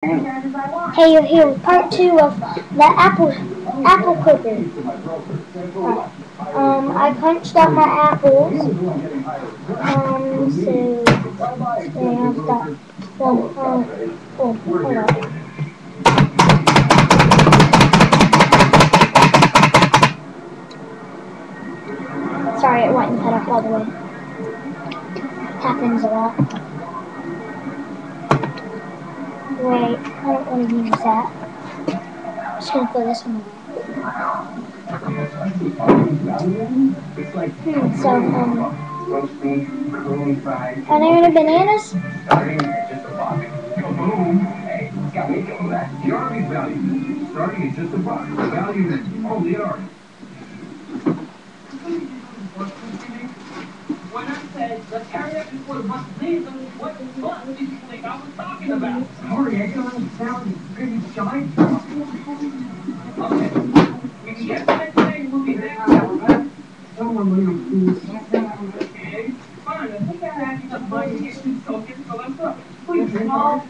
Hey, you're here with part 2 of the apple clipper. I punched out my apples. So they have that. Hold on. Sorry, it went and cut up all the way. Happens a lot. Wait, I don't want to use that. I'm just gonna throw this one away. Are there any bananas? When I said, let's hurry up before the bus leaves, what did you think I was talking about? Sorry, I don't understand. Pretty shy. Okay. Yes, I think we'll be back. Someone will be okay. Fine, I think I have enough money to get two tokens, so let's go. Please, Mom.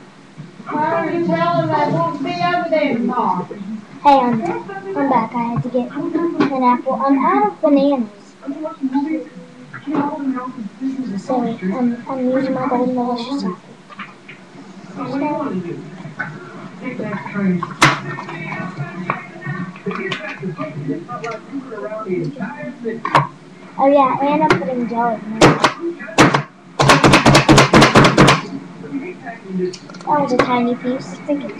Why don't you tell him I won't be over there tomorrow? Hey, I'm back. I had to get an apple. I'm out of bananas. So, I'm using my golden delicious apple. What do you want to do? Take that train. Oh yeah, and I'm putting jelly in it. That was a tiny piece. I think it's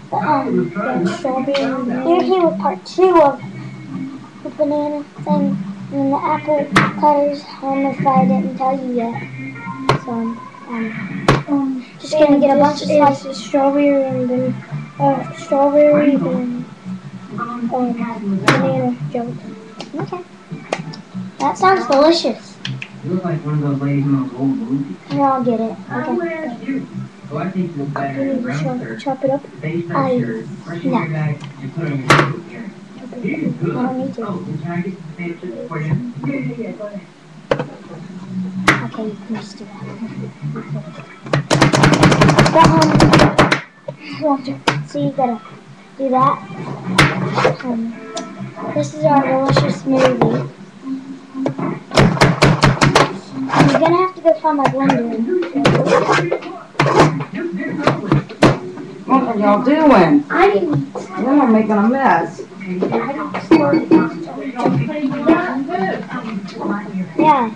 You're here with part 2 of the banana thing and the apple cutters. If I didn't tell you yet. So, just gonna get a bunch of slices of strawberry and banana gelatin. Okay. That sounds delicious. You look like one of those ladies in those old movies. Here, I'll get it. Okay. So I think you'll better You need to chop it up. No. No. I I don't need to. Oh, can I get the potato chips for you? Yeah, go ahead. Okay, you can just do that. So you gotta do that. This is our delicious smoothie. You're gonna have to go find my blender. What are y'all doing? I didn't. Y'all are making a mess. Yeah.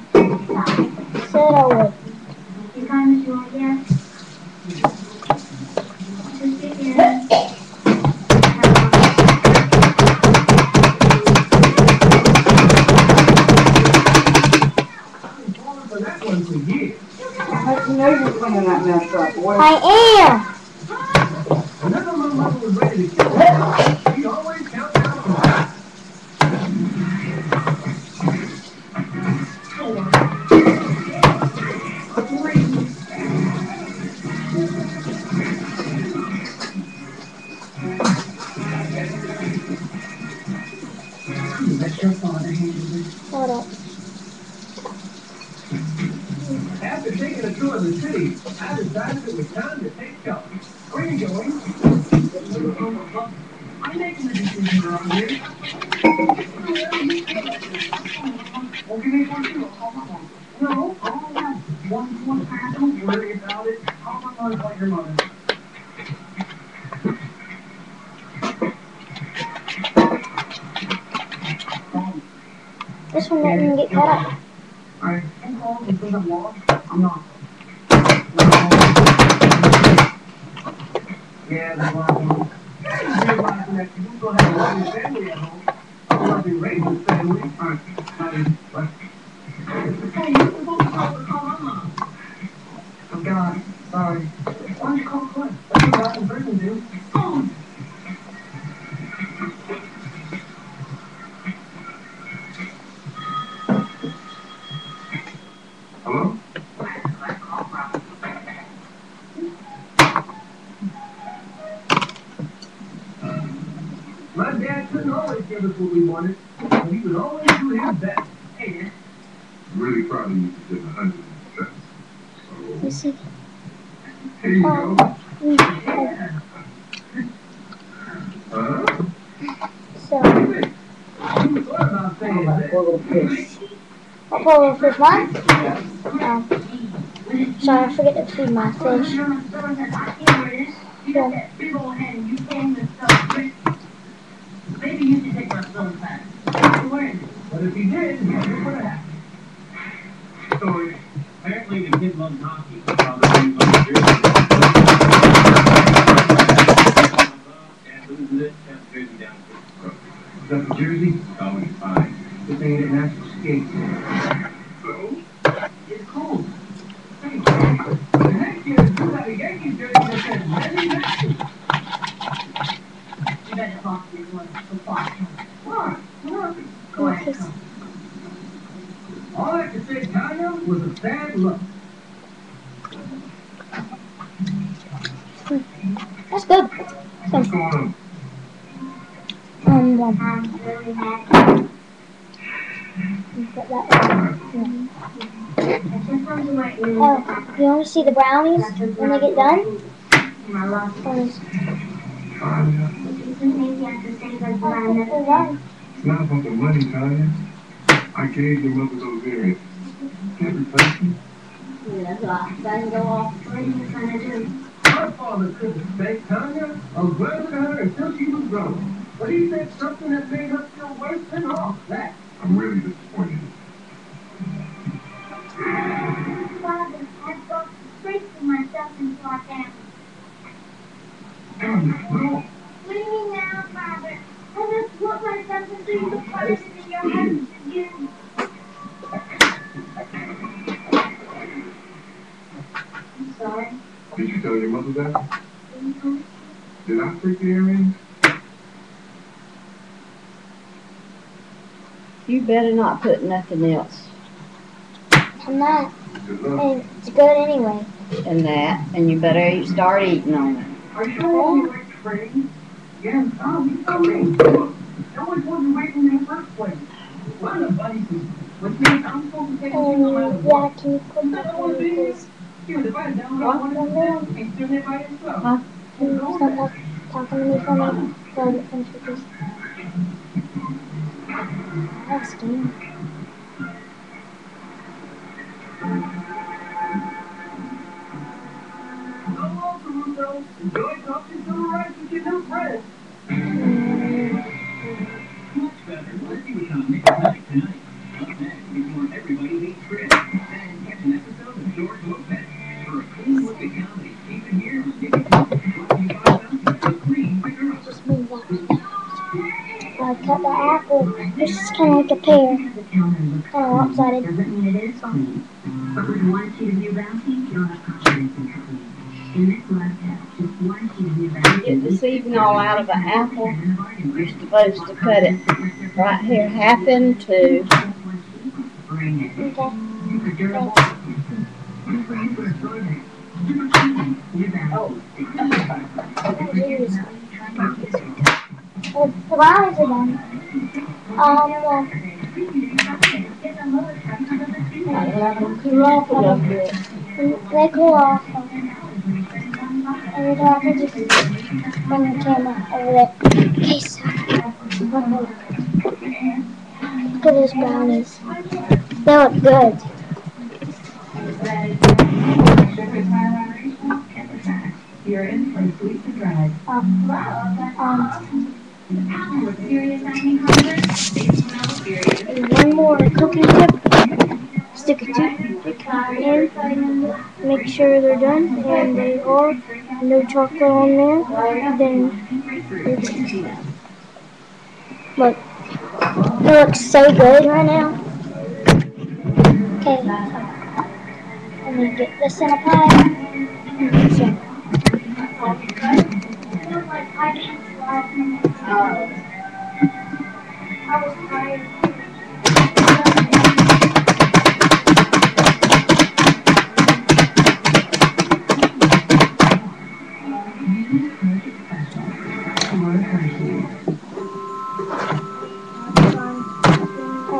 Said I would. How'd you know you were cleaning that mess up, boy? I am. Hold up. After taking a tour of the city, I decided it was time to take shelter. Where are you going? I'm making a decision around here. Well, give me one too. I'll call my mom. No, I'll have one time. Don't worry about it. Call my mother like your mother. This one didn't get cut up. Alright, I'm calling because I'm lost. I'm not. Yeah, that's what I'm doing. Realizing that you still have a loving family at home. A loving raising family. Alright, what? Hey, you're supposed to call my mom. Oh God, sorry. Why don't you call Clint? That's what guys in prison do. Oh. Hello? My dad couldn't always give us what we wanted, but he would always do his best. Hey, man. I'm really proud of you for getting 100 steps. You see? Here you go. So, What about saying that? Poor little fish. what poor little fish, mine? Sorry, I forget to feed my fish. So, Maybe you should take my son back. But if he did, here's what happened. So, apparently the kid loves hockey. And loses it, comes jersey down. Got the jersey? Oh, it's fine. This ain't an actual skate. So? It's cool. Hey, the next year, you have a Yankees jersey that says Many Matches. You better talk to me one so far. What? What happened? Go ahead. All I could say, Tanya, was a bad look. that's good. What's going on? Put that Oh, you want to see the brownies when they get done? Tanya. It's not about the money, Tanya. I gave your mother those earrings. Can't replace them. My father couldn't stay, Tanya. I was glad with her until she was grown. But he said something that made her feel worse than all that. I'm really disappointed. Father, I've got to speak for myself into our family. Tanya, no. Leave me now, Father. I just want myself to do the person in your hands again. I'm sorry. Did you tell your mother that? Did I take the earrings? You better not put nothing else I'm not. Good luck. And it's good anyway. in that, and you better start eating on it. Are you sure you like trains? Yes, I'm sorry. No one told you waiting in the first place. What a buddy. Which means I'm supposed to take you no matter Yeah, what. can you put that for me, please? Here, if I download one of them, and turn it by yourself. Huh? Can you stop talking to me for a minute? So I get finished with this. That's game. So long, Caruso. Enjoy talking civil rights with your new friends. Much better. Let's see what's on next night tonight. Up next, we want everybody hates Chris. Then catch an episode of George Lopez. For a clean look at comedy, keep it here on David The Green Figure. Just move that right now. I cut the apple. This is kind of like a pear. Kind of lopsided. Doesn't mean it is clean. But with one sheet of new bounty, you don't have confidence in your clean. In this last test, just one sheet of new bounty. Get the seeds all out of an apple. You're supposed to cut it right here, half in two. Bring it. Okay. Durable. Oh, jeez. Oh, the brownies are done. Let them cool off a little bit. They cool off. And we have to just bring the camera over there. Okay, so look at those brownies. They look good. You're in for a sweet surprise. And one more cookie tip. Stick a toothpick in, make sure they're done, and they are. No chocolate on there. Then you're good. Look, it looks so good right now. Okay, let me get this in a pie. So, I was tired.